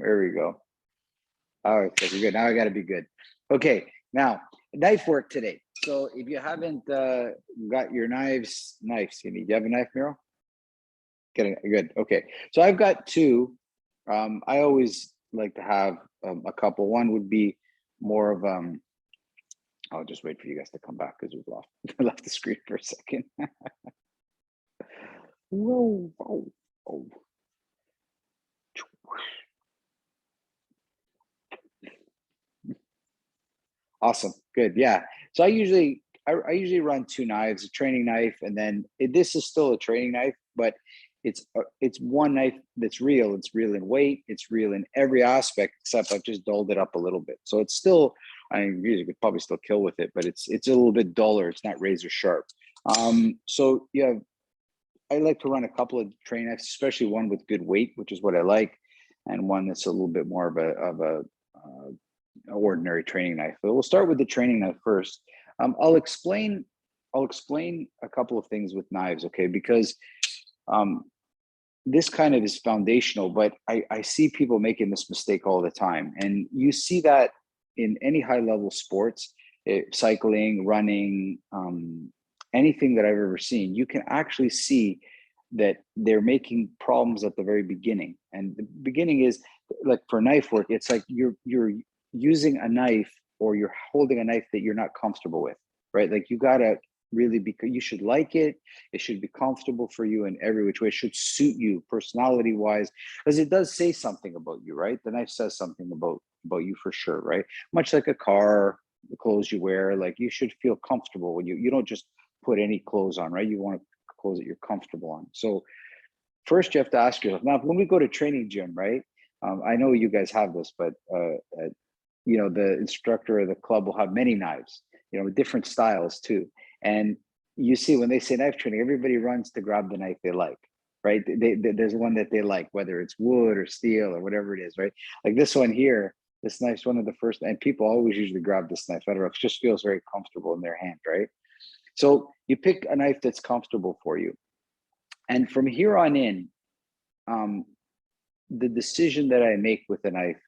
There we go. All right, so we're good. Now I got to be good. Okay, now knife work today. So if you haven't got your knives, do you have a knife, Miro? Good. Okay, so I've got two. I always like to have a couple. One would be more of I'll just wait for you guys to come back because we've left the screen for a second. Whoa, whoa, whoa. Awesome. Good. Yeah. So I usually run two knives, a training knife, and then this is still a training knife, but it's one knife that's real. It's real in weight. It's real in every aspect, except I've just dulled it up a little bit. So it's still, I mean, you could probably still kill with it, but it's a little bit duller. It's not razor sharp. So yeah, I like to run a couple of training knives, especially one with good weight, which is what I like, and one that's a little bit more of a ordinary training knife. But we'll start with the training knife first. I'll explain a couple of things with knives, okay? Because this kind of is foundational, but I see people making this mistake all the time, and you see that in any high level sports, cycling, running, anything that I've ever seen. You can actually see that they're making problems at the very beginning, and the beginning is like for knife work. It's like you're using a knife, or you're holding a knife that you're not comfortable with, right? Like you gotta really you should like it. It should be comfortable for you in every which way. It should suit you personality wise, because it does say something about you, right? The knife says something about you for sure, right? Much like a car, the clothes you wear, like you should feel comfortable when you don't just put any clothes on, right? You want clothes that you're comfortable on. So first you have to ask yourself, now when we go to training gym, right? I know you guys have this, but the instructor or the club will have many knives, with different styles too. And you see when they say knife training, everybody runs to grab the knife they like, right? There's one that they like, whether it's wood or steel or whatever it is, right? Like this one here, this knife's one of the first, and people always usually grab this knife. I don't know, it just feels very comfortable in their hand, right? So you pick a knife that's comfortable for you. And from here on in, the decision that I make with a knife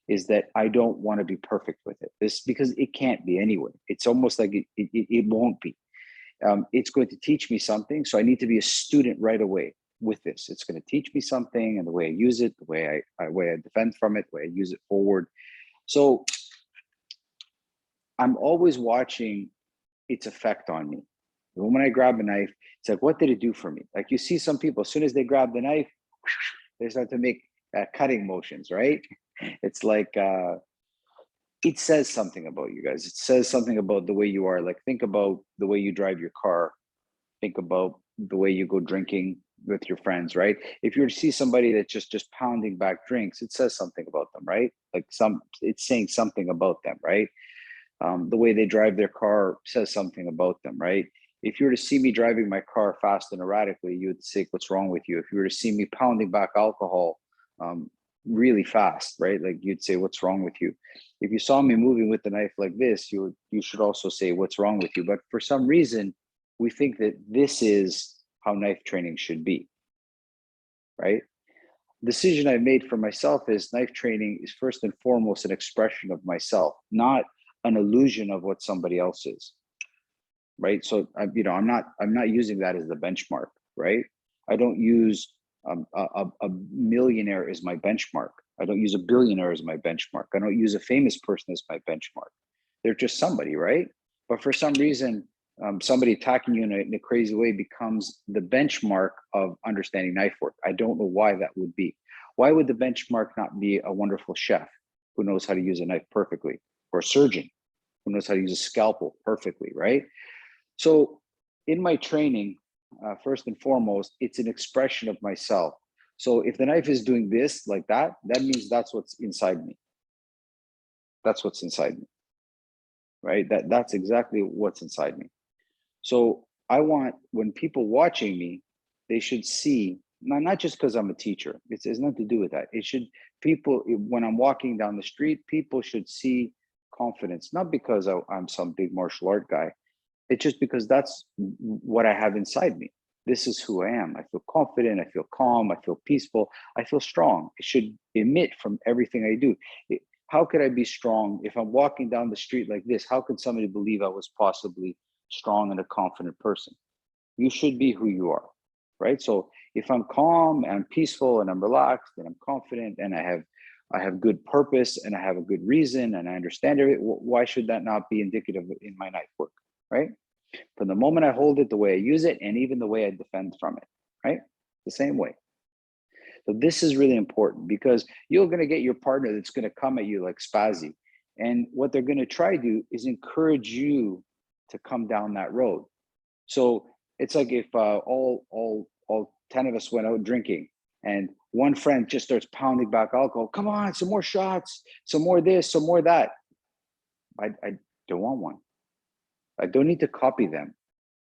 is that I don't want to be perfect with it. This because it can't be anyway. It's almost like it won't be. It's going to teach me something, so I need to be a student right away with this. It's going to teach me something, and the way I use it, the way I defend from it, the way I use it forward. So I'm always watching its effect on me. When I grab a knife, it's like, what did it do for me? Like you see some people, as soon as they grab the knife, they start to make cutting motions, right? It's like it says something about you guys. It says something about the way you are. Like think about the way you drive your car. Think about the way you go drinking with your friends, right? If you were to see somebody that's just pounding back drinks, it says something about them, right? Like it's saying something about them, right? The way they drive their car says something about them, right? If you were to see me driving my car fast and erratically, you would say, what's wrong with you? If you were to see me pounding back alcohol really fast, right? Like you'd say, what's wrong with you? If you saw me moving with the knife like this, you should also say, what's wrong with you? But for some reason, we think that this is how knife training should be, right? Decision I've made for myself is knife training is first and foremost an expression of myself, not an illusion of what somebody else is, right? So I'm not using that as the benchmark, right? I don't use a millionaire as my benchmark. I don't use a billionaire as my benchmark. I don't use a famous person as my benchmark. They're just somebody, right? But for some reason, somebody attacking you in a crazy way becomes the benchmark of understanding knife work. I don't know why that would be. Why would the benchmark not be a wonderful chef who knows how to use a knife perfectly, or a surgeon who knows how to use a scalpel perfectly, right? So in my training, first and foremost, it's an expression of myself. So if the knife is doing this like that, that means that's what's inside me. That's what's inside me, right? That's exactly what's inside me. So I want, when people watching me, they should see, not just because I'm a teacher, it's nothing to do with that. It should, people, when I'm walking down the street, people should see confidence, not because I'm some big martial art guy. It's just because that's what I have inside me. This is who I am. I feel confident. I feel calm. I feel peaceful. I feel strong. It should emit from everything I do. How could I be strong if I'm walking down the street like this? How could somebody believe I was possibly strong and a confident person? You should be who you are, right? So if I'm calm and I'm peaceful and I'm relaxed and I'm confident and I have good purpose and I have a good reason and I understand it, why should that not be indicative in my knife work, right? From the moment I hold it, the way I use it, and even the way I defend from it, right? The same way. So this is really important because you're going to get your partner that's going to come at you like spazzy. And what they're going to try to do is encourage you to come down that road. So it's like if all 10 of us went out drinking and one friend just starts pounding back alcohol, come on, some more shots, some more this, some more that. I don't want one. I don't need to copy them.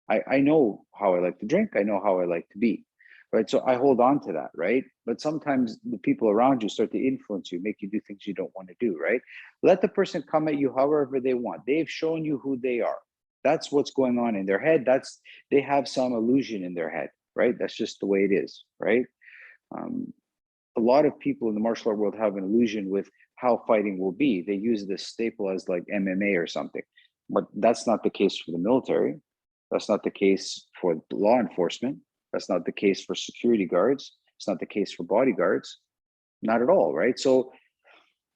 I know how I like to drink. I know how I like to be, right? So I hold on to that, right? But sometimes the people around you start to influence you, make you do things you don't want to do, right? Let the person come at you however they want. They've shown you who they are. That's what's going on in their head. They have some illusion in their head, right? That's just the way it is, right? A lot of people in the martial art world have an illusion with how fighting will be. They use this staple as like MMA or something, but that's not the case for the military. That's not the case for law enforcement. That's not the case for security guards. It's not the case for bodyguards. Not at all, right? So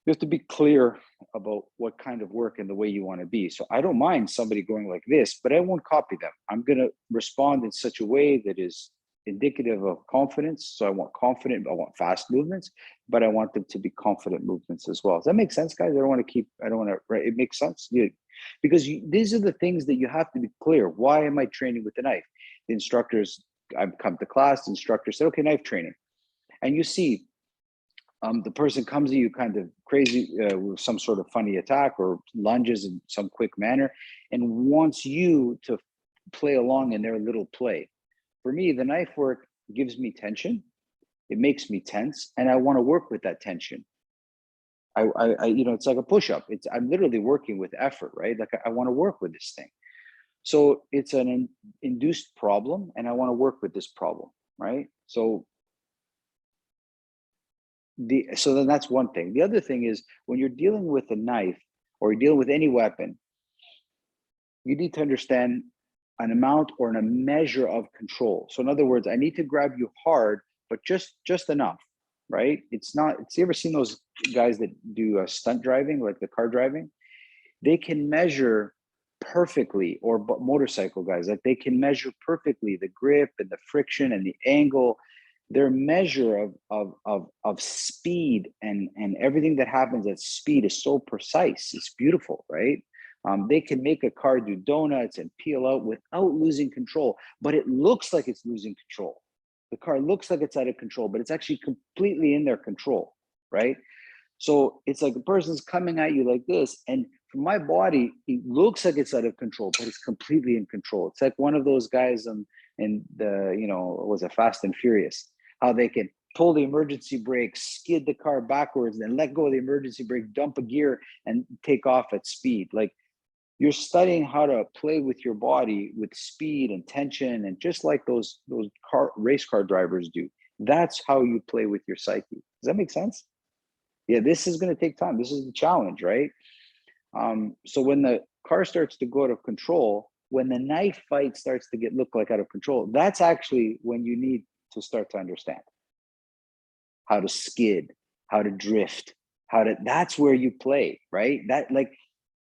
you have to be clear about what kind of work and the way you want to be. So I don't mind somebody going like this, but I won't copy them. I'm going to respond in such a way that is indicative of confidence. So I want confident, I want fast movements, but I want them to be confident movements as well. Does that make sense, guys? I don't want to, right? It makes sense. Because these are the things that you have to be clear. Why am I training with the knife? The instructors, I've come to class, the instructor said, okay, knife training. And you see, the person comes at you kind of crazy with some sort of funny attack or lunges in some quick manner and wants you to play along in their little play. For me, the knife work gives me tension. It makes me tense, and I want to work with that tension. It's like a push-up. I'm literally working with effort, right? Like I want to work with this thing. So it's an induced problem, and I want to work with this problem, right? So then that's one thing. The other thing is when you're dealing with a knife or you're dealing with any weapon, you need to understand an amount or a measure of control. So in other words, I need to grab you hard, but just enough, right? It's you ever seen those guys that do stunt driving, like the car driving? They can measure perfectly, or motorcycle guys, like they can measure perfectly the grip and the friction and the angle. Their measure of speed and everything that happens at speed is so precise. It's beautiful, right? They can make a car do donuts and peel out without losing control, but it looks like it's losing control. The car looks like it's out of control, but it's actually completely in their control, right? So it's like the person's coming at you like this, and for my body, it looks like it's out of control, but it's completely in control. It's like one of those guys in the, was it Fast and Furious, how they can pull the emergency brake, skid the car backwards, then let go of the emergency brake, dump a gear, and take off at speed. Like, you're studying how to play with your body with speed and tension, and just like those race car drivers do. That's how you play with your psyche. Does that make sense? Yeah, this is going to take time. This is the challenge, right? So when the car starts to go out of control, when the knife fight starts to look like out of control, that's actually when you need to start to understand how to skid, how to drift, that's where you play, right? That, like,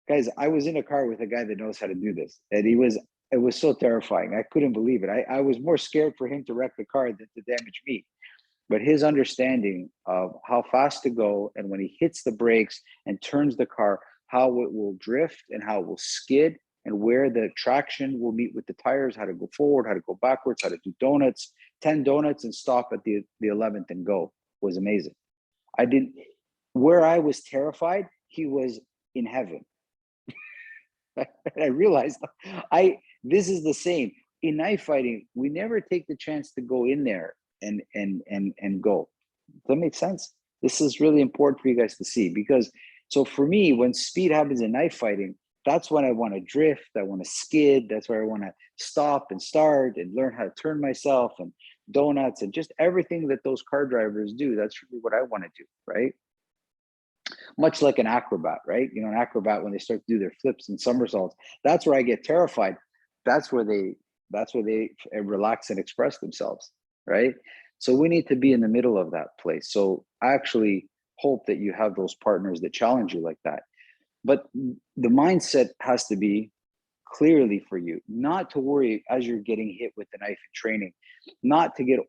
guys, I was in a car with a guy that knows how to do this, and it was so terrifying. I couldn't believe it. I was more scared for him to wreck the car than to damage me. But his understanding of how fast to go, and when he hits the brakes and turns the car, how it will drift and how it will skid, and where the traction will meet with the tires, how to go forward, how to go backwards, how to do donuts, 10 donuts and stop at the 11th and go, was amazing. Where I was terrified, he was in heaven. I realized this is the same. In knife fighting, we never take the chance to go in there and go. Does that make sense? This is really important for you guys to see, because so for me, when speed happens in knife fighting, That's when I want to drift. I want to skid. That's where I want to stop and start and learn how to turn myself and donuts and just everything that those car drivers do. That's really what I want to do, right? Much like an acrobat, right? You know, an acrobat, when they start to do their flips and somersaults, that's where I get terrified. That's where they relax and express themselves, right? So we need to be in the middle of that place. So I actually hope that you have those partners that challenge you like that. But the mindset has to be clearly for you, not to worry as you're getting hit with the knife in training, not to get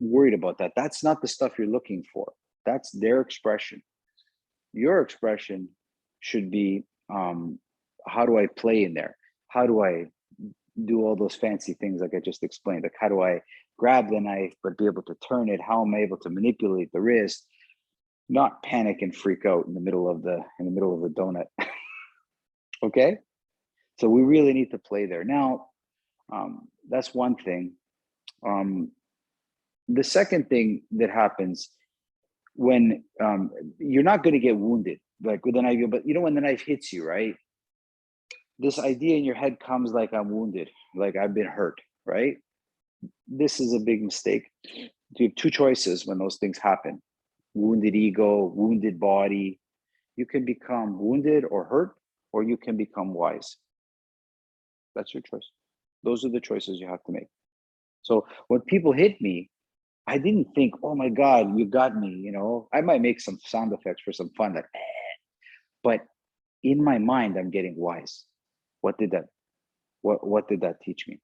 worried about that. That's not the stuff you're looking for. That's their expression. Your expression should be, how do I play in there? How do I do all those fancy things like I just explained? Like, how do I grab the knife but be able to turn it? How am I able to manipulate the wrist, not panic and freak out in the middle of the donut? Okay, so we really need to play there. Now, that's one thing. The second thing that happens when you're not going to get wounded like with a knife, but you know, when the knife hits you, right? This idea in your head comes like, I'm wounded, like I've been hurt, right? This is a big mistake. You have two choices when those things happen: wounded ego, wounded body. You can become wounded or hurt, or you can become wise. That's your choice. Those are the choices you have to make. So when people hit me, I didn't think, oh my God, you got me. You know, I might make some sound effects for some fun, like, but in my mind, I'm getting wise. What did that teach me?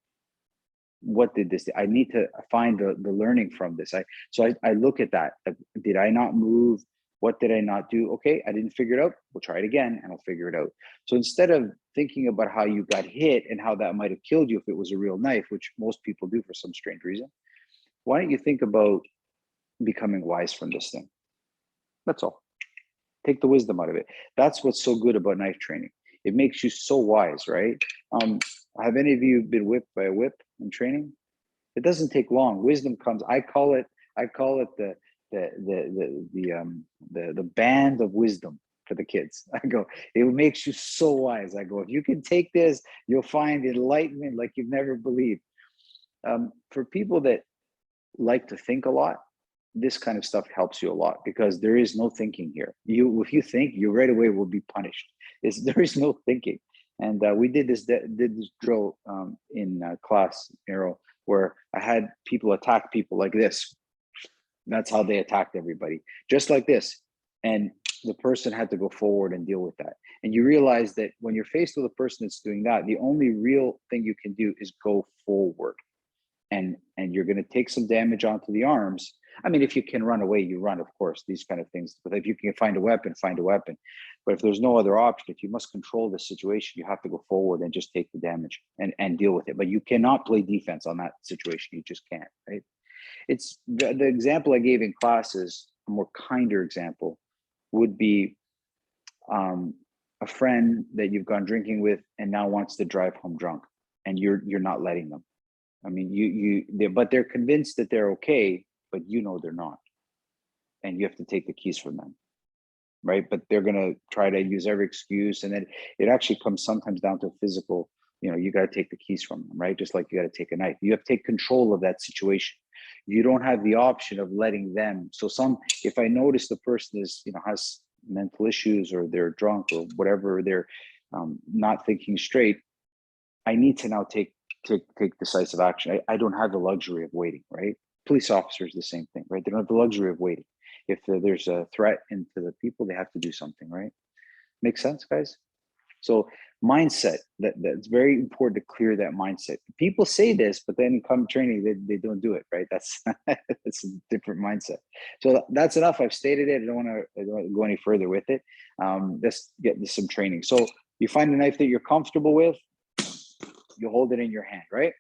What did this? I need to find the learning from this. I look at that. Did I not move? What did I not do? Okay, I didn't figure it out. We'll try it again and I'll figure it out. So instead of thinking about how you got hit and how that might have killed you if it was a real knife, which most people do for some strange reason, why don't you think about becoming wise from this thing? That's all. Take the wisdom out of it. That's what's so good about knife training. It makes you so wise, right? Have any of you been whipped by a whip in training? It doesn't take long. Wisdom comes. I call it the band of wisdom for the kids. I go, it makes you so wise. I go, if you can take this, you'll find enlightenment like you've never believed. For people that like to think a lot, this kind of stuff helps you a lot, because there is no thinking here. If you think, you right away will be punished. There is no thinking. And we did this drill in class, Miro, where I had people attack people like this. That's how they attacked everybody, just like this. And the person had to go forward and deal with that. And you realize that when you're faced with a person that's doing that, the only real thing you can do is go forward. And you're going to take some damage onto the arms. I mean, if you can run away, you run, of course, these kind of things. But if you can find a weapon, find a weapon. But if there's no other option, if you must control the situation, you have to go forward and just take the damage and deal with it. But you cannot play defense on that situation. You just can't, right? It's the example I gave in class is a more kinder example would be a friend that you've gone drinking with and now wants to drive home drunk, and you're not letting them. I mean, but they're convinced that they're okay, but you know they're not, and you have to take the keys from them, right? But they're gonna try to use every excuse, and then it actually comes sometimes down to physical. You know, you got to take the keys from them, right? Just like you got to take a knife. You have to take control of that situation. You don't have the option of letting them. So if I notice the person is, has mental issues, or they're drunk, or whatever, they're not thinking straight, I need to now take decisive action. I don't have the luxury of waiting, right? Police officers, the same thing, right? They don't have the luxury of waiting. If there's a threat into the people, they have to do something, right? Make sense, guys? So mindset, that's very important to clear that mindset. People say this, but then come training, they don't do it, right? That's a different mindset. So that's enough. I've stated it. I don't want to go any further with it. Let's get some training. So you find a knife that you're comfortable with, you hold it in your hand, right?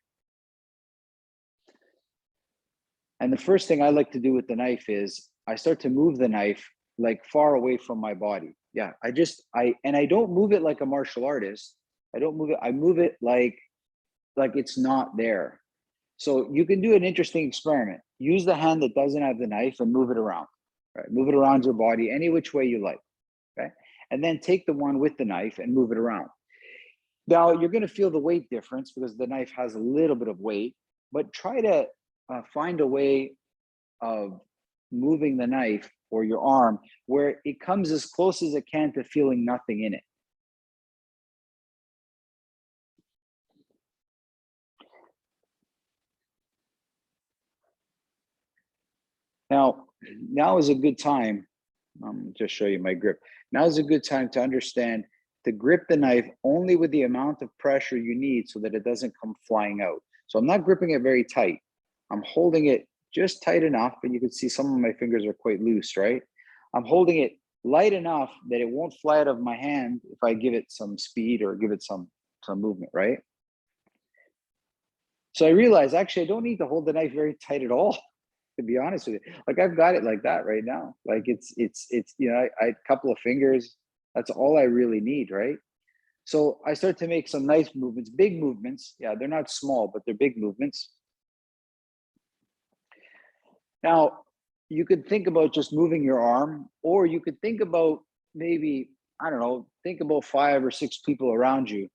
And the first thing I like to do with the knife is I start to move the knife like far away from my body. Yeah, I don't move it like a martial artist. I don't move it. I move it like it's not there. So you can do an interesting experiment. Use the hand that doesn't have the knife and move it around. Right? Move it around your body any which way you like. Okay, and then take the one with the knife and move it around. Now you're going to feel the weight difference because the knife has a little bit of weight, but try to find a way of moving the knife or your arm where it comes as close as it can to feeling nothing in it. Now is a good time. Just show you my grip. Now is a good time to understand to grip the knife only with the amount of pressure you need so that it doesn't come flying out. So I'm not gripping it very tight. I'm holding it just tight enough, and you can see some of my fingers are quite loose, right? I'm holding it light enough that it won't fly out of my hand if I give it some speed or give it some movement, right? So I realized actually I don't need to hold the knife very tight at all, to be honest with you. Like I've got it like that right now. Like it's you know, I a couple of fingers, that's all I really need, right? So I start to make some nice movements, big movements. Yeah, they're not small, but they're big movements. Now, you could think about just moving your arm, or you could think about maybe, I don't know, think about 5 or 6 people around you,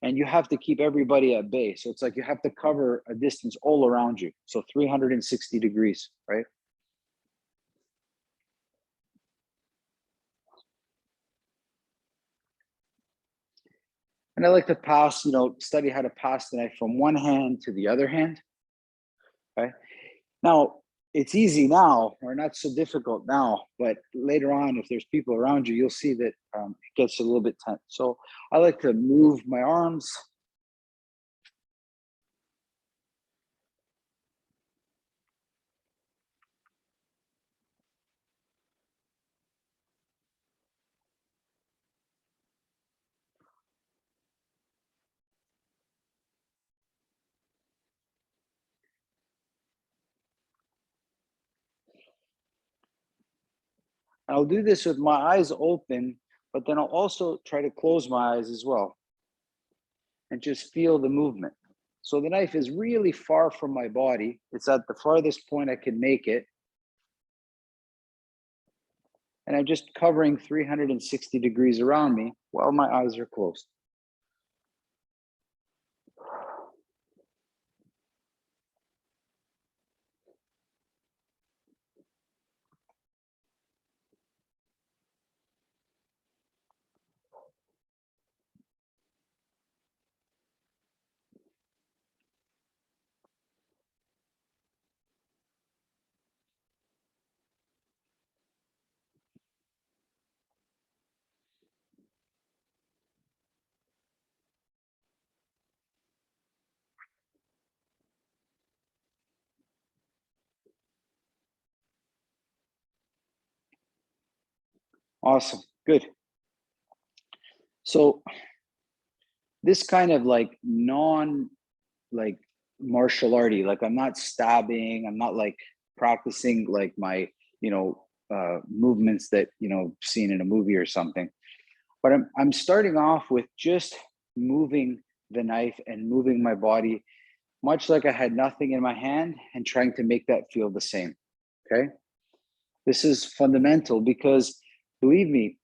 and you have to keep everybody at bay. So it's like you have to cover a distance all around you. So 360 degrees, right? And I like to pass, study how to pass the knife from one hand to the other hand. Okay. Now, it's easy now, or not so difficult now, but later on, if there's people around you, you'll see that it gets a little bit tense. So I like to move my arms. I'll do this with my eyes open, but then I'll also try to close my eyes as well and just feel the movement. So the knife is really far from my body. It's at the farthest point I can make it. And I'm just covering 360 degrees around me while my eyes are closed. Awesome. Good. So this kind of like like martial arty, like I'm not stabbing, I'm not like practicing like my, movements that, seen in a movie or something. But I'm starting off with just moving the knife and moving my body, much like I had nothing in my hand, and trying to make that feel the same. Okay. This is fundamental because believe me,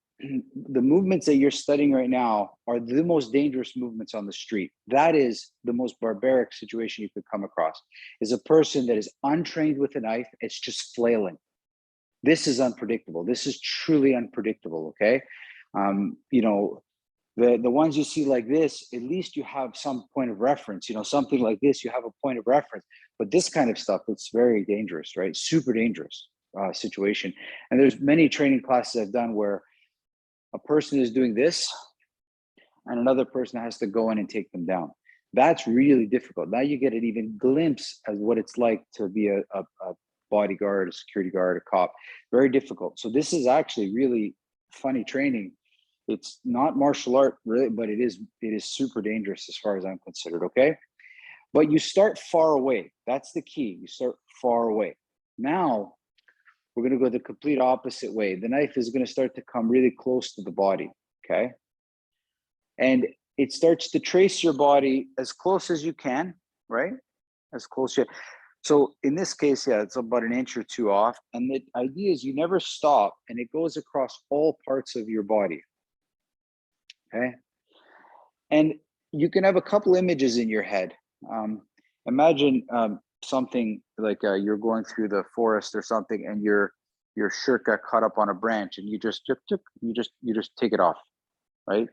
the movements that you're studying right now are the most dangerous movements on the street. That is the most barbaric situation you could come across, is a person that is untrained with a knife. It's just flailing. This is unpredictable. This is truly unpredictable. Okay. You know, the ones you see like this, at least you have some point of reference. Something like this, you have a point of reference. But this kind of stuff, it's very dangerous, right? Super dangerous situation. And there's many training classes I've done where a person is doing this and another person has to go in and take them down. That's really difficult. Now you get an even glimpse of what it's like to be a bodyguard, a security guard, a cop. Very difficult. So this is actually really funny training. It's not martial art really, but it is super dangerous as far as I'm considered. Okay. But you start far away. That's the key. You start far away. Now we're going to go the complete opposite way. The knife is going to start to come really close to the body. Okay. And it starts to trace your body as close as you can, right? As close. So in this case, yeah, it's about an inch or two off. And the idea is you never stop and it goes across all parts of your body. Okay. And you can have a couple images in your head. Imagine something like you're going through the forest or something, and your shirt got caught up on a branch, and you just you just take it off, right?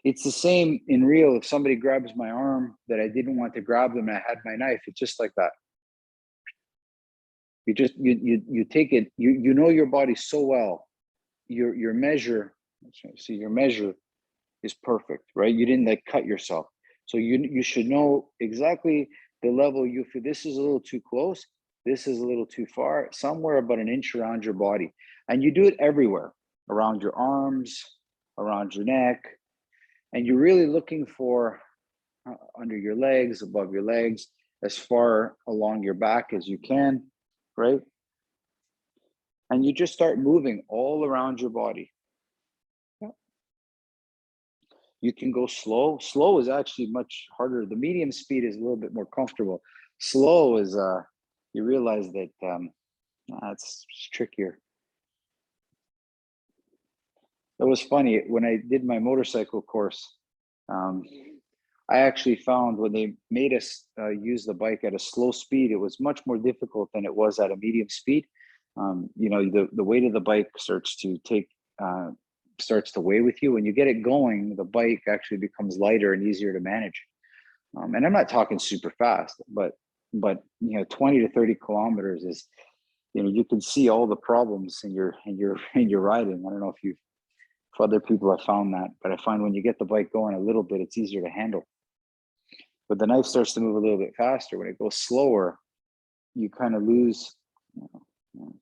It's the same in real. If somebody grabs my arm that I didn't want to grab them, and I had my knife, it's just like that. You just you take it. You know your body so well. Your measure. See, your measure is perfect, right? You didn't like cut yourself. So you should know exactly the level you feel. This is a little too close. This is a little too far, somewhere about an inch around your body. And you do it everywhere, around your arms, around your neck. And you're really looking for under your legs, above your legs, as far along your back as you can, right? And you just start moving all around your body. You can go slow. Slow is actually much harder. The medium speed is a little bit more comfortable. Slow is you realize that it's trickier. It was funny when I did my motorcycle course. Um, I actually found when they made us use the bike at a slow speed, it was much more difficult than it was at a medium speed. You know, the weight of the bike starts to weigh with you. When you get it going, the bike actually becomes lighter and easier to manage. And I'm not talking super fast, but you know, 20 to 30 kilometers is, you know, you can see all the problems in your riding. I don't know if you if other people have found that, but I find when you get the bike going a little bit, it's easier to handle. But the knife starts to move a little bit faster. When it goes slower, you kind of lose.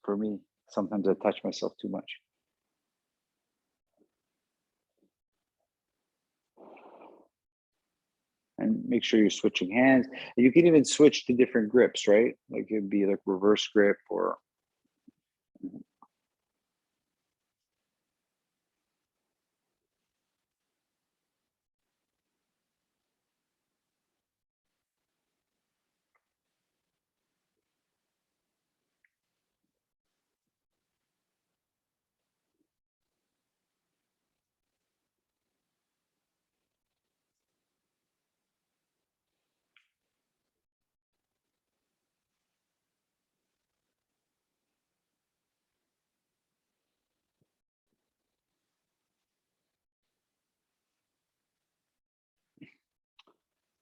For me, sometimes I touch myself too much. And make sure you're switching hands. And you can even switch to different grips, right? Like it'd be like reverse grip or.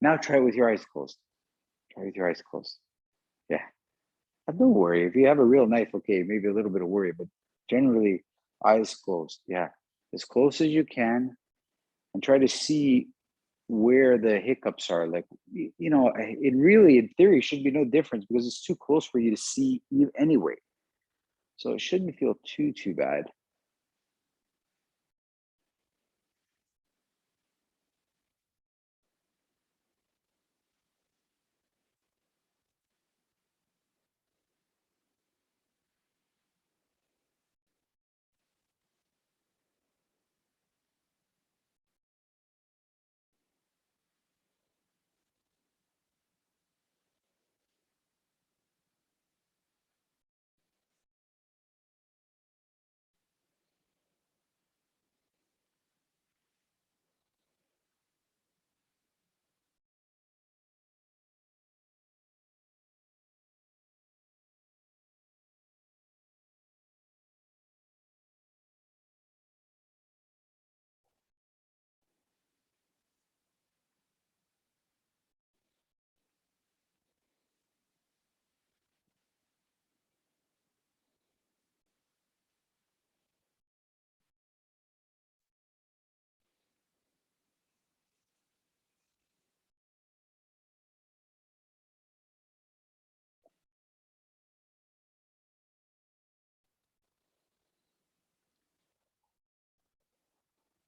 Now try it with your eyes closed. Try with your eyes closed. Yeah. Don't worry. If you have a real knife, okay, maybe a little bit of worry, but generally eyes closed. Yeah. As close as you can, and try to see where the hiccups are. Like, you know, it really, in theory, should be no difference because it's too close for you to see anyway. So it shouldn't feel too bad.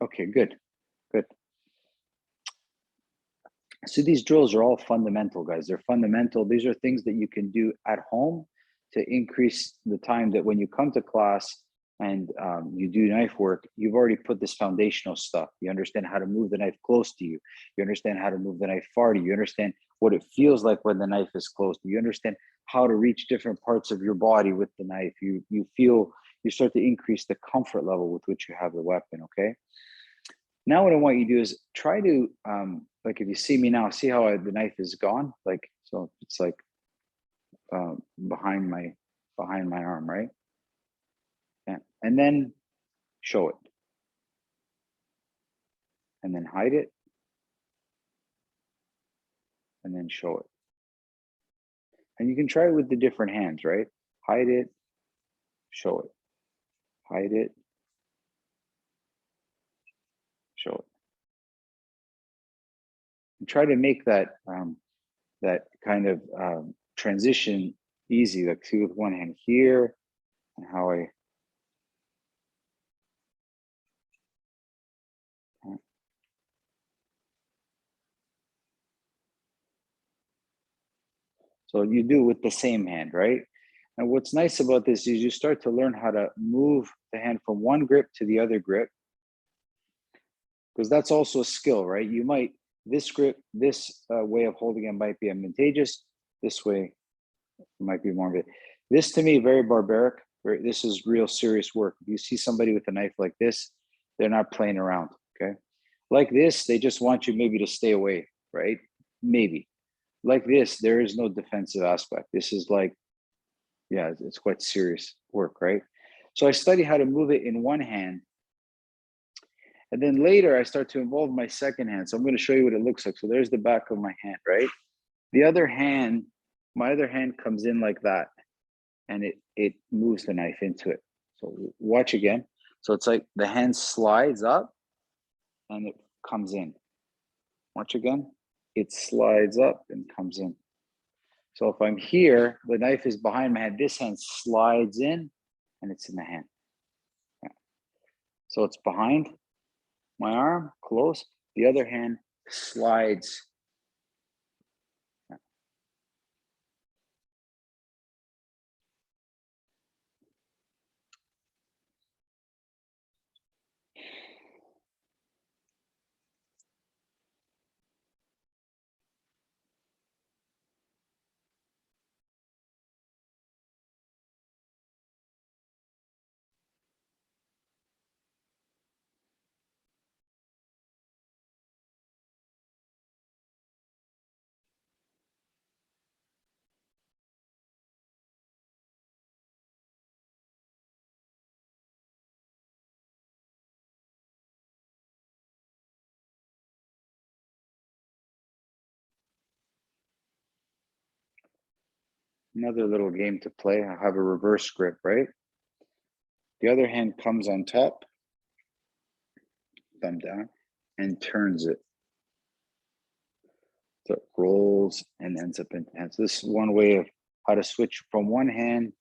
Okay, good, good. So these drills are all fundamental, guys. They're fundamental. These are things that you can do at home to increase the time that when you come to class and you do knife work, you've already put this foundational stuff. You understand how to move the knife close to you. You understand how to move the knife far to you. You understand what it feels like when the knife is close to you. You understand how to reach different parts of your body with the knife. You start to increase the comfort level with which you have the weapon. Okay. Now what I want you to do is try to like if you see me now, see how the knife is gone? Like, so it's like behind my arm, right? Yeah. And then show it. And then hide it. And then show it. And you can try it with the different hands, right? Hide it, show it. Hide it, show it. And try to make that that kind of transition easy. Like see with one hand here, and how I. So you do with the same hand, right? And what's nice about this is you start to learn how to move the hand from one grip to the other grip, because that's also a skill, right? You might, this grip, this way of holding it might be advantageous. This way might be more of it. This to me, very barbaric. This is real serious work. If you see somebody with a knife like this, they're not playing around, okay? Like this, they just want you maybe to stay away, right? Maybe. Like this, there is no defensive aspect. This is like, yeah, it's quite serious work, right? So I study how to move it in one hand. And then later I start to involve my second hand. So I'm going to show you what it looks like. So there's the back of my hand, right? The other hand, my other hand comes in like that, and it moves the knife into it. So watch again. So it's like the hand slides up and it comes in. Watch again. It slides up and comes in. So if I'm here, the knife is behind my hand. This hand slides in and it's in the hand. Yeah. So it's behind my arm, close. The other hand slides. Yeah. Another little game to play. I have a reverse grip, right? The other hand comes on top, thumb down, and turns it. So it rolls and ends up in hands. This is one way of how to switch from one hand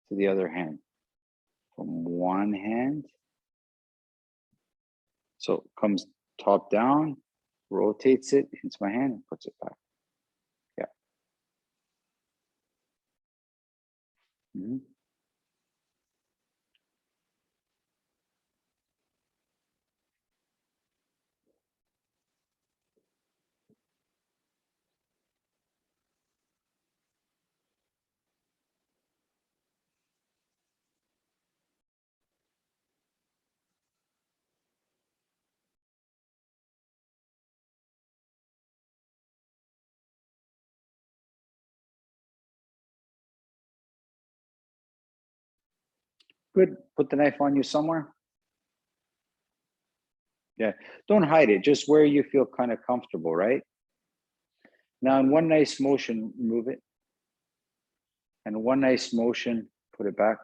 to the other hand. From one hand. So it comes top down, rotates it into my hand and puts it back. Yeah. Mm-hmm. Good. Put the knife on you somewhere. Yeah. Don't hide it. Just where you feel kind of comfortable, right? Now, in one nice motion, move it. And one nice motion, put it back.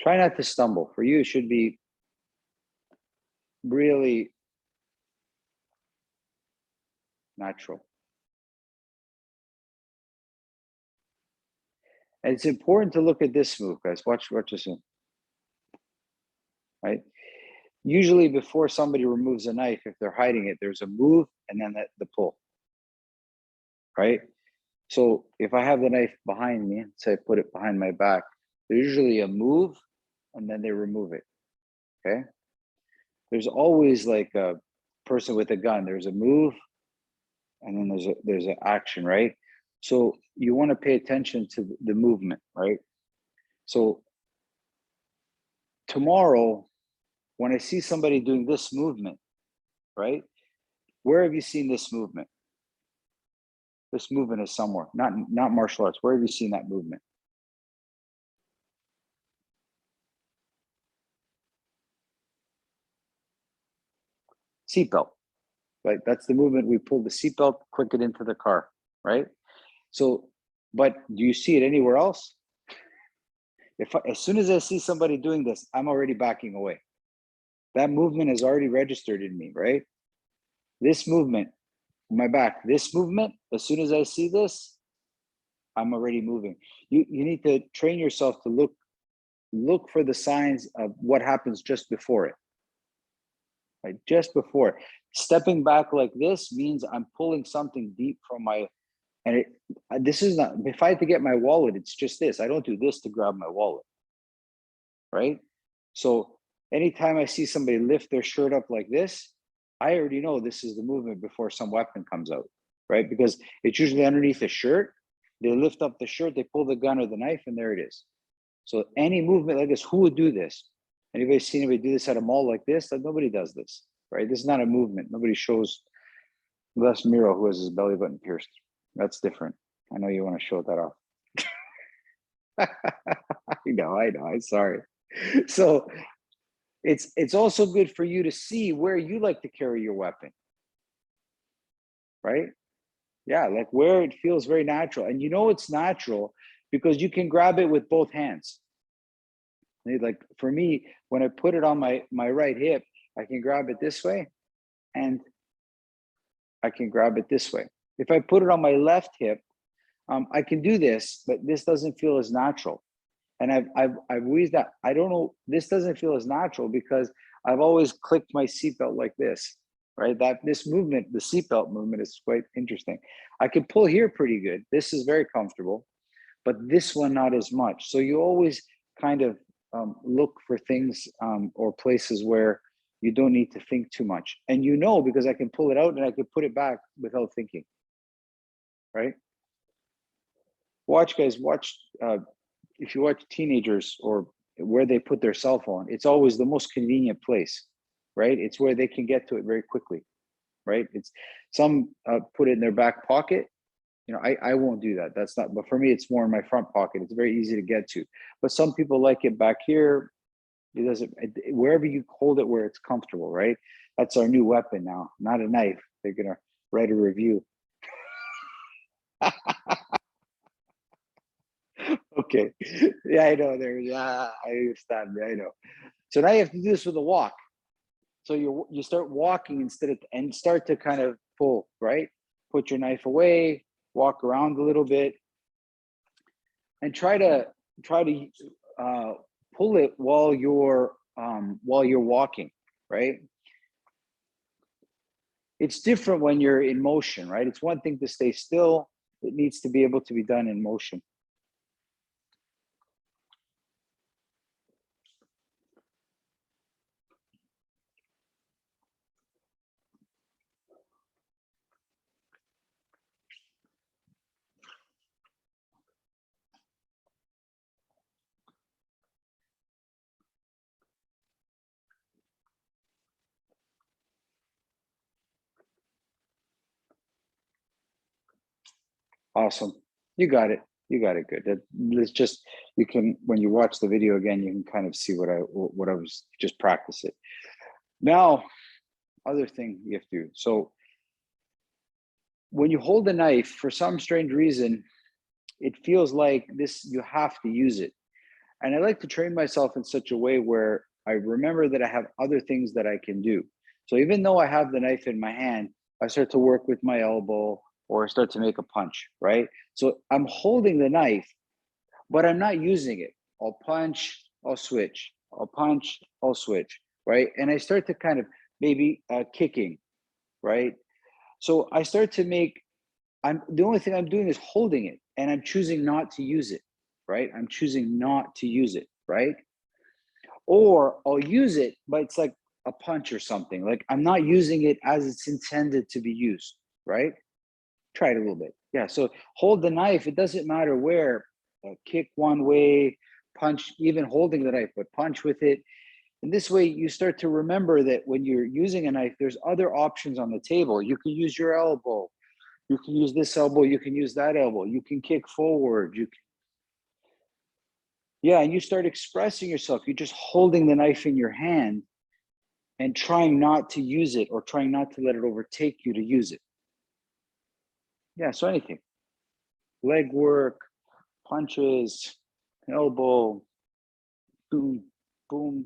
Try not to stumble. For you, it should be really natural. And it's important to look at this move, guys. Watch this in, right? Usually before somebody removes a knife, if they're hiding it, there's a move and then the pull, right? So if I have the knife behind me, say I put it behind my back, there's usually a move and then they remove it, okay? There's always like a person with a gun. There's a move and then there's an action, right? So you want to pay attention to the movement, right? So tomorrow, when I see somebody doing this movement, right? Where have you seen this movement? This movement is somewhere, not martial arts. Where have you seen that movement? Seatbelt, right? That's the movement. We pull the seatbelt, click it into the car, right? So, but do you see it anywhere else? As soon as I see somebody doing this, I'm already backing away. That movement is already registered in me, right? This movement, my back, this movement, as soon as I see this, I'm already moving. You need to train yourself to look for the signs of what happens just before it. Right? Just before. Stepping back like this means I'm pulling something deep from my, and this is not, if I had to get my wallet, it's just this. I don't do this to grab my wallet, right? So anytime I see somebody lift their shirt up like this, I already know this is the movement before some weapon comes out, right? Because it's usually underneath the shirt. They lift up the shirt, they pull the gun or the knife, and there it is. So any movement like this, who would do this? Anybody seen anybody do this at a mall like this? Like nobody does this, right? This is not a movement. Nobody shows, unless Miro, who has his belly button pierced. That's different. I know you want to show that off. I know. I'm sorry. So it's also good for you to see where you like to carry your weapon, right? Yeah, like where it feels very natural. And you know it's natural because you can grab it with both hands. Like for me, when I put it on my right hip, I can grab it this way and I can grab it this way. If I put it on my left hip, I can do this, but this doesn't feel as natural. And I've always that I don't know, this doesn't feel as natural because I've always clicked my seatbelt like this, right? That this movement, the seatbelt movement, is quite interesting. I can pull here pretty good. This is very comfortable, but this one not as much. So you always kind of look for things or places where you don't need to think too much. And you know, because I can pull it out and I can put it back without thinking, right? Watch, guys, watch. If you watch teenagers or where they put their cell phone, it's always the most convenient place, right? It's where they can get to it very quickly, right? It's some put it in their back pocket. You know, I won't do that. That's not, but for me, it's more in my front pocket. It's very easy to get to. But some people like it back here. It doesn't, wherever you hold it where it's comfortable, right? That's our new weapon now, not a knife. They're gonna write a review. Okay. Yeah, I know. I understand. I know. So now you have to do this with a walk. So you start walking instead of, and start to kind of pull, right? Put your knife away, walk around a little bit, and try to pull it while you're walking, right? It's different when you're in motion, right? It's one thing to stay still. It needs to be able to be done in motion. Awesome. You got it. You got it good. Let's just, you can, when you watch the video again, you can kind of see what I was, just practice it. Now, other thing you have to do. So when you hold a knife, for some strange reason, it feels like this, you have to use it. And I like to train myself in such a way where I remember that I have other things that I can do. So even though I have the knife in my hand, I start to work with my elbow or start to make a punch, right? So I'm holding the knife, but I'm not using it. I'll punch, I'll switch, I'll punch, I'll switch, right? And I start to kind of maybe kicking, right? So I start to make, the only thing I'm doing is holding it and I'm choosing not to use it, right? I'm choosing not to use it, right? Or I'll use it, but it's like a punch or something. Like I'm not using it as it's intended to be used, right? Try it a little bit. Yeah. So hold the knife. It doesn't matter where. Kick one way, punch, even holding the knife, but punch with it. And this way you start to remember that when you're using a knife, there's other options on the table. You can use your elbow. You can use this elbow. You can use that elbow. You can kick forward. You can, yeah, and you start expressing yourself. You're just holding the knife in your hand and trying not to use it or trying not to let it overtake you to use it. Yeah, so anything. Leg work, punches, elbow, boom, boom.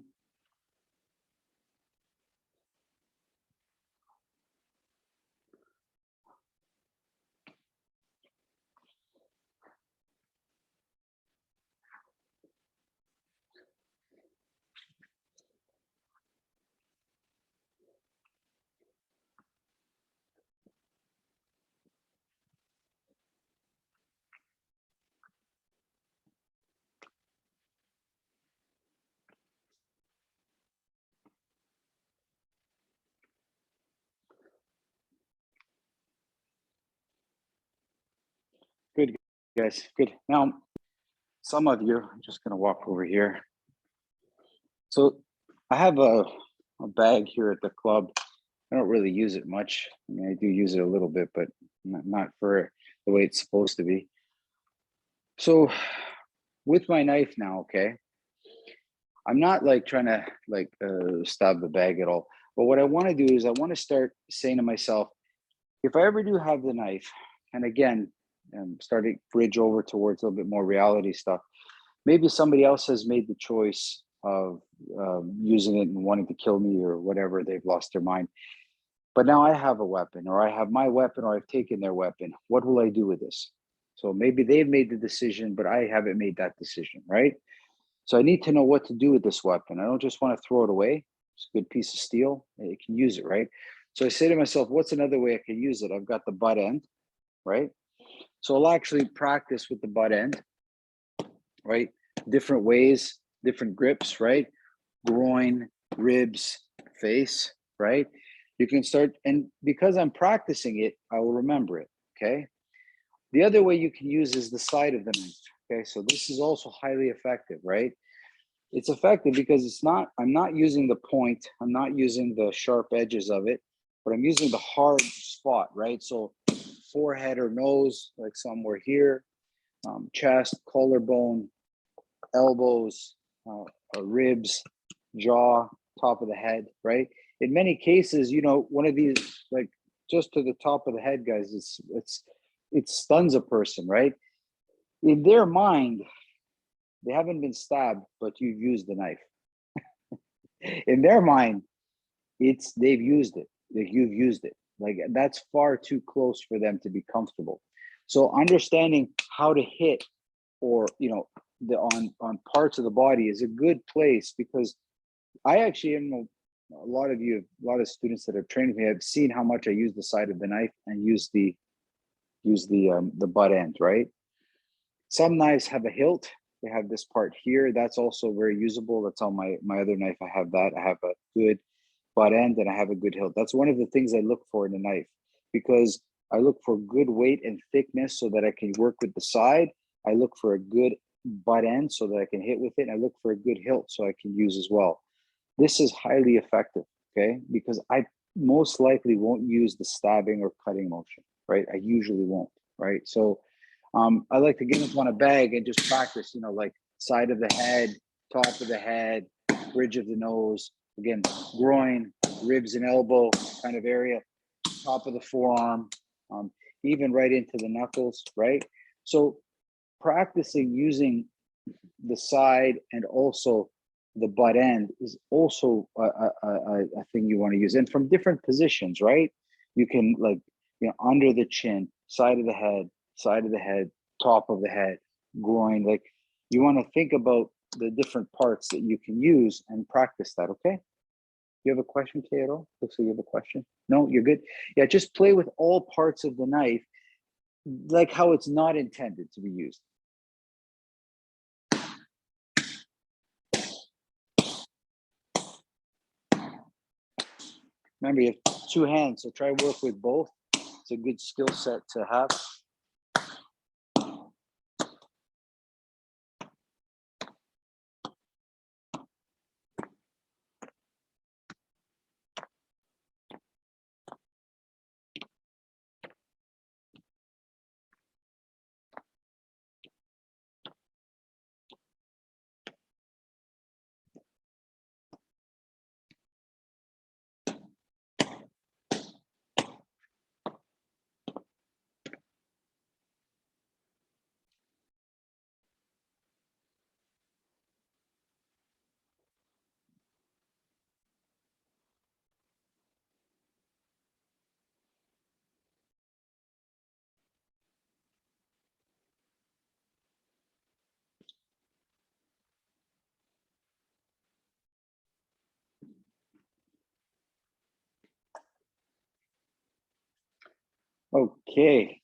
Good, guys, good. Now, some of you, I'm just gonna walk over here. So I have a bag here at the club. I don't really use it much. I mean, I do use it a little bit, but not for the way it's supposed to be. So with my knife now, okay, I'm not like trying to like stab the bag at all. But what I want to do is I want to start saying to myself, if I ever do have the knife, and again, starting bridge over towards a little bit more reality stuff, maybe somebody else has made the choice of using it and wanting to kill me or whatever, they've lost their mind. But now I have a weapon, or I have my weapon, or I've taken their weapon. What will I do with this? So maybe they've made the decision, but I haven't made that decision, right? So I need to know what to do with this weapon. I don't just want to throw it away. It's a good piece of steel. You can use it, right? So I say to myself, what's another way I can use it? I've got the butt end, right? So I'll actually practice with the butt end, right? Different ways, different grips, right? Groin, ribs, face, right? You can start, and because I'm practicing it, I will remember it, okay? The other way you can use is the side of the knife, okay? So this is also highly effective, right? It's effective because I'm not using the point, I'm not using the sharp edges of it, but I'm using the hard spot, right? So forehead or nose, like somewhere here, chest, collarbone, elbows, ribs, jaw, top of the head, right? In many cases, you know, one of these, like just to the top of the head, guys, it stuns a person, right? In their mind, they haven't been stabbed, but you've used the knife. In their mind, they've used it. Like you've used it. Like that's far too close for them to be comfortable. So understanding how to hit, or you know, the on parts of the body is a good place, because I actually know a lot of you, a lot of students that have trained with me, have seen how much I use the side of the knife and use the butt end, right? Some knives have a hilt. They have this part here. That's also very usable. That's on my other knife. I have that. I have a good butt end and I have a good hilt. That's one of the things I look for in a knife, because I look for good weight and thickness so that I can work with the side. I look for a good butt end so that I can hit with it. And I look for a good hilt so I can use as well. This is highly effective, okay? Because I most likely won't use the stabbing or cutting motion, right? I usually won't, right? So I like to get up on a bag and just practice, you know, like side of the head, top of the head, bridge of the nose, again, groin, ribs and elbow kind of area, top of the forearm, even right into the knuckles, right? So practicing using the side and also the butt end is also a thing you want to use, and from different positions, right? You can, like, you know, under the chin, side of the head, top of the head, groin. Like, you want to think about the different parts that you can use and practice that. Okay. You have a question, Kay, at all? Looks like you have a question. No, you're good. Yeah, just play with all parts of the knife, like how it's not intended to be used. Remember, you have two hands, so try work with both. It's a good skill set to have. Okay.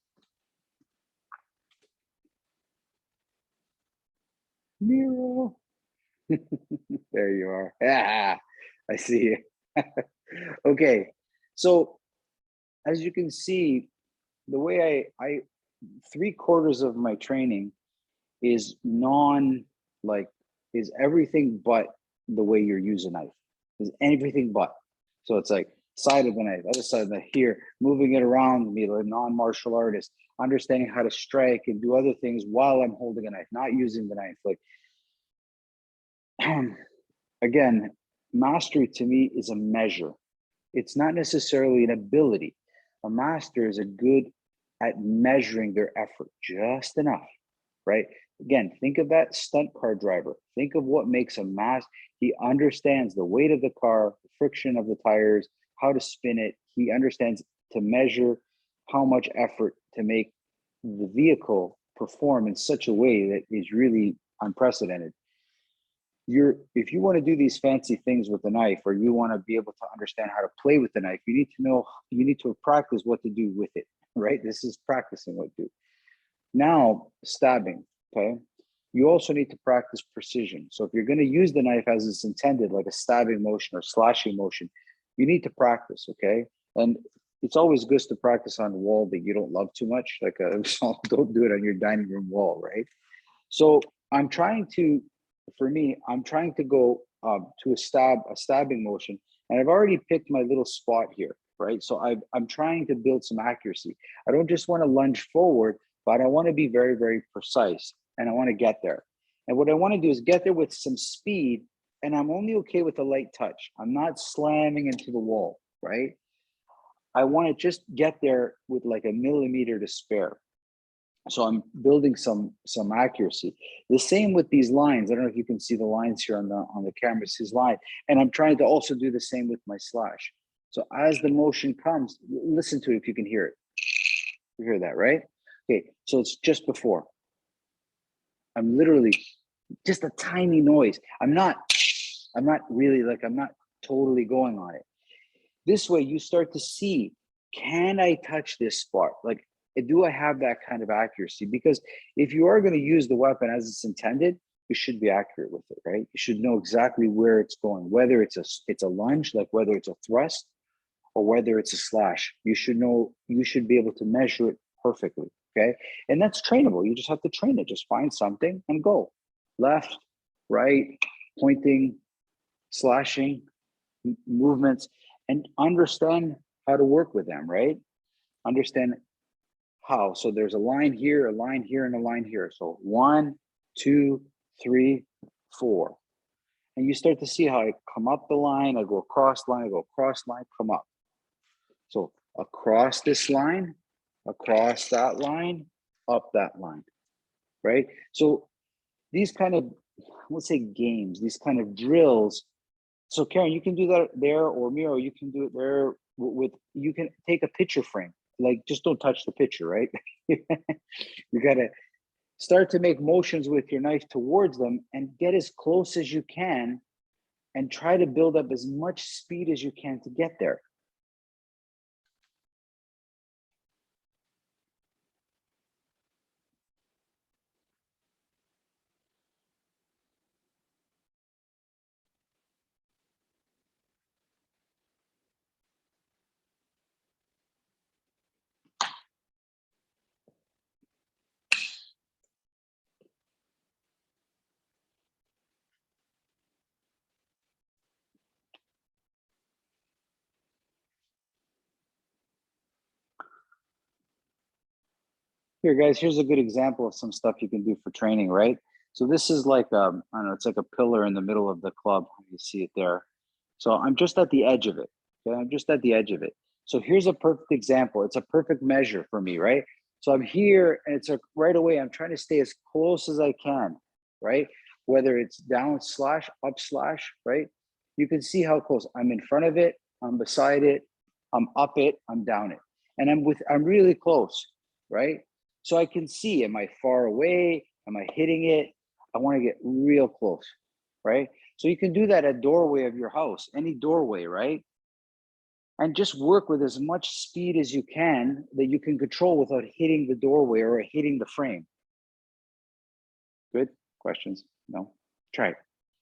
Miro. There you are. Yeah, I see you. Okay. So as you can see, the way I 3/4 of my training is like is everything but the way you're using a knife. Is everything but. So it's like side of the knife, other side of the here, moving it around me like a non-martial artist, understanding how to strike and do other things while I'm holding a knife, not using the knife. Like again, mastery to me is a measure. It's not necessarily an ability. A master is a good at measuring their effort just enough, right? Again, think of that stunt car driver. Think of what makes a master. He understands the weight of the car, the friction of the tires, how to spin it. He understands to measure how much effort to make the vehicle perform in such a way that is really unprecedented. If you want to do these fancy things with the knife, or you want to be able to understand how to play with the knife, you need to practice what to do with it, right? This is practicing what to do. Now, stabbing, okay? You also need to practice precision. So if you're going to use the knife as it's intended, like a stabbing motion or slashing motion, you need to practice, okay? And it's always good to practice on a wall that you don't love too much. Like don't do it on your dining room wall, right? So I'm trying to go to a stabbing motion, and I've already picked my little spot here, right? So I'm trying to build some accuracy. I don't just want to lunge forward, but I want to be very, very precise, and I want to get there. And what I want to do is get there with some speed, and I'm only okay with a light touch. I'm not slamming into the wall, right? I want to just get there with like a millimeter to spare. So I'm building some accuracy. The same with these lines. I don't know if you can see the lines here on the camera. It's his line, and I'm trying to also do the same with my slash. So as the motion comes, listen to it if you can hear it. You hear that, right? Okay, so it's just before. I'm literally just a tiny noise. I'm not really like, I'm not totally going on it. This way you start to see, can I touch this spot? Like, do I have that kind of accuracy? Because if you are going to use the weapon as it's intended, you should be accurate with it, right? You should know exactly where it's going, whether it's a lunge, like whether it's a thrust, or whether it's a slash. You should know, you should be able to measure it perfectly, okay? And that's trainable. You just have to train it. Just find something and go. Left, right, pointing, slashing, movements, and understand how to work with them, right? Understand how. So there's a line here, and a line here. So 1, 2, 3, 4. And you start to see how I come up the line, I go across line, I go across line, come up. So across this line, across that line, up that line, right? So these kind of, let's say games, these kind of drills. So Karen, you can do that there, or Miro, you can do it there with, you can take a picture frame. Like, just don't touch the picture, right? You gotta start to make motions with your knife towards them and get as close as you can and try to build up as much speed as you can to get there. Here, guys, here's a good example of some stuff you can do for training, right? So this is like, I don't know, it's like a pillar in the middle of the club. You see it there. So I'm just at the edge of it. Okay, I'm just at the edge of it. So here's a perfect example. It's a perfect measure for me, right? So I'm here, and it's right away, I'm trying to stay as close as I can, right? Whether it's down slash, up slash, right? You can see how close. I'm in front of it, I'm beside it, I'm up it, I'm down it. And I'm really close, right? So I can see, am I far away? Am I hitting it? I want to get real close, right? So you can do that at doorway of your house, any doorway, right? and just work with as much speed as you can that you can control without hitting the doorway or hitting the frame. Good questions? No? Try it.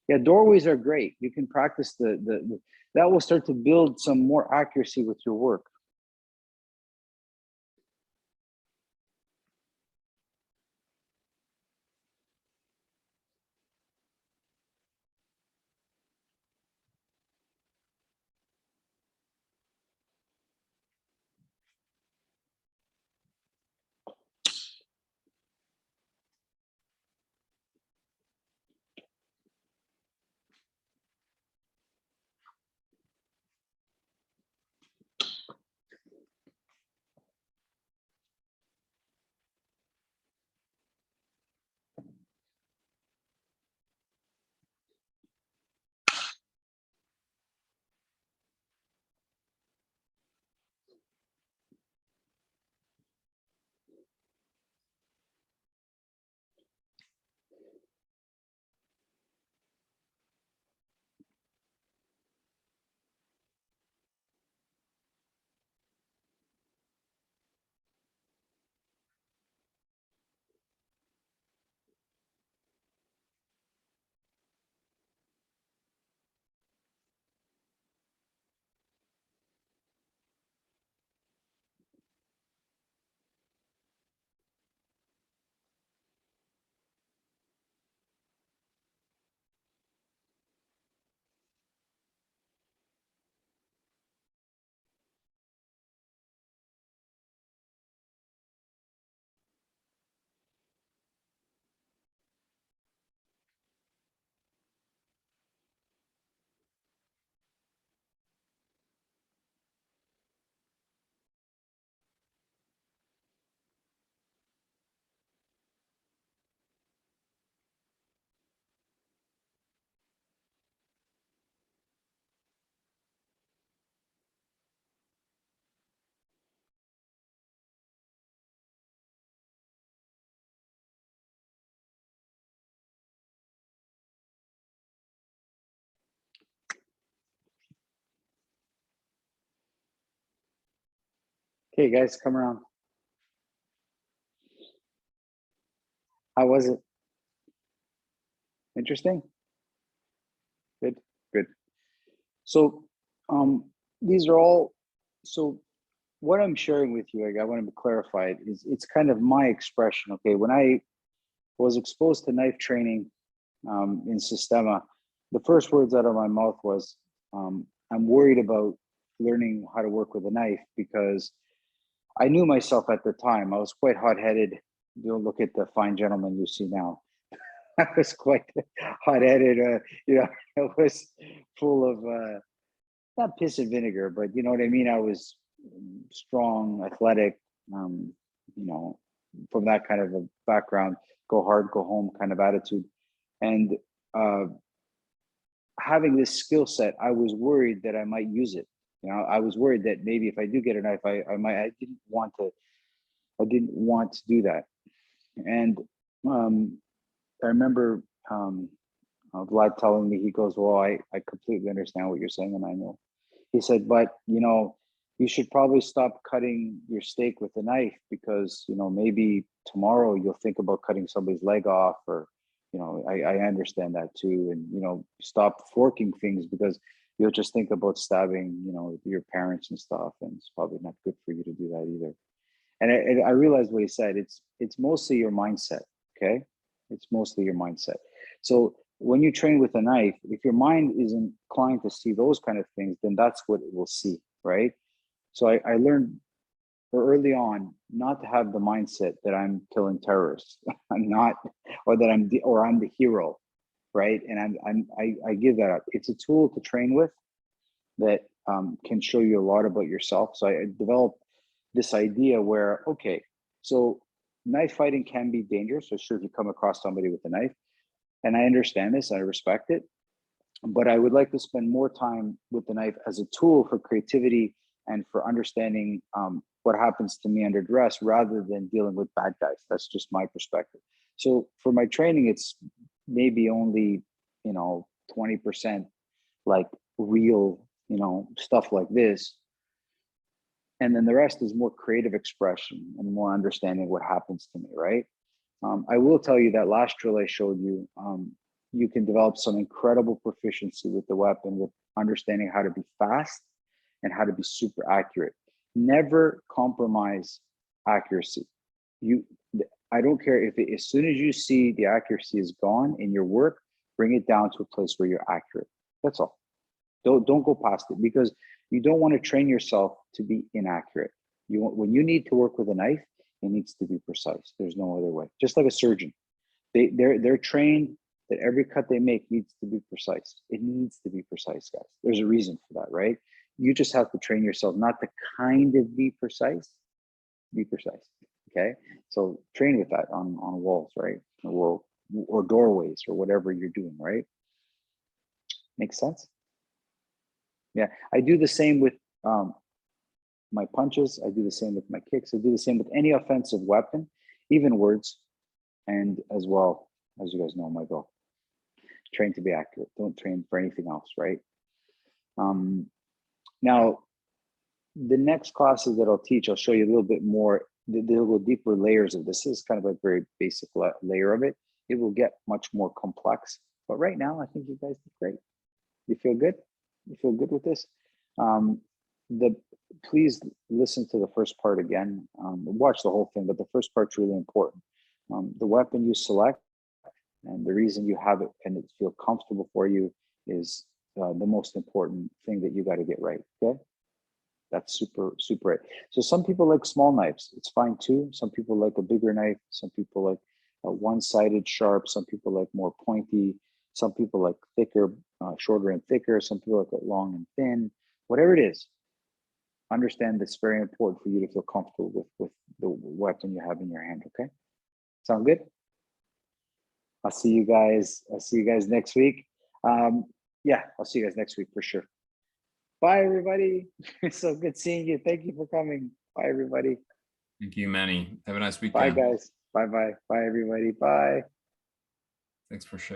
Yeah, doorways are great. You can practice that will start to build some more accuracy with your work. Okay, guys, come around. How was it? Interesting? Good, good. So these are all, so what I'm sharing with you, I want to clarify it, is it's kind of my expression. Okay, when I was exposed to knife training in Sistema, the first words out of my mouth was, I'm worried about learning how to work with a knife because I knew myself at the time. I was quite hot-headed. Don't look at the fine gentleman you see now. I was quite hot-headed. I was full of not piss and vinegar, but you know what I mean. I was strong, athletic. Um, you know, from that kind of a background, go hard, go home kind of attitude, and uh, having this skill set, I was worried that I might use it. You know, I was worried that maybe if I do get a knife, I might. I didn't want to do that, and um, I remember Vlad telling me, he goes, "Well, I completely understand what you're saying, Emmanuel." He said, "But you should probably stop cutting your steak with a knife because maybe tomorrow you'll think about cutting somebody's leg off, or I understand that too, and stop forking things because you'll just think about stabbing your parents and stuff, and it's probably not good for you to do that either." And I realized what he said. It's mostly your mindset. Okay, it's mostly your mindset. So when you train with a knife, if your mind is inclined to see those kind of things, then that's what it will see, right? So I learned early on not to have the mindset that I'm killing terrorists. I'm not, or that I'm the hero, right? And I give that up. It's a tool to train with that can show you a lot about yourself. So I developed this idea where, okay, so knife fighting can be dangerous. So sure, if you come across somebody with a knife, and I understand this, I respect it, but I would like to spend more time with the knife as a tool for creativity and for understanding what happens to me under duress rather than dealing with bad guys. That's just my perspective. So for my training, it's maybe only 20% like real stuff like this, And then the rest is more creative expression and more understanding what happens to me, right? I will tell you that last drill I showed you, you can develop some incredible proficiency with the weapon, with understanding how to be fast and how to be super accurate. Never compromise accuracy. I don't care if as soon as you see the accuracy is gone in your work, bring it down to a place where you're accurate. That's all. Don't go past it, because you don't want to train yourself to be inaccurate. When you need to work with a knife, it needs to be precise. There's no other way. Just like a surgeon, they're trained that every cut they make needs to be precise. It needs to be precise, guys. There's a reason for that, right? You just have to train yourself not to kind of be precise. Be precise. Okay, so train with that on walls, right? Or doorways or whatever you're doing, right? Makes sense? Yeah, I do the same with my punches. I do the same with my kicks. I do the same with any offensive weapon, even words. And as well, as you guys know, my goal, train to be accurate. Don't train for anything else, right? Now, the next classes that I'll teach, I'll show you a little bit more, the little deeper layers of this. This is kind of a very basic layer of it. It will get much more complex. But right now, I think you guys did great. You feel good? You feel good with this? Please listen to the first part again. Watch the whole thing, but the first part's really important. The weapon you select and the reason you have it and it feel comfortable for you is the most important thing that you got to get right. Okay, that's super right. So some people like small knives. It's fine too. Some people like a bigger knife. Some people like a one-sided sharp. Some people like more pointy. Some people like thicker, shorter and thicker. Some people like it long and thin. Whatever it is, understand it's very important for you to feel comfortable with the weapon you have in your hand. Okay, sound good? I'll see you guys next week. Yeah, I'll see you guys next week for sure. Bye, everybody. It's so good seeing you. Thank you for coming. Bye, everybody. Thank you, Manny. Have a nice Bye, weekend. guys. Bye, everybody. Bye. Thanks for sharing.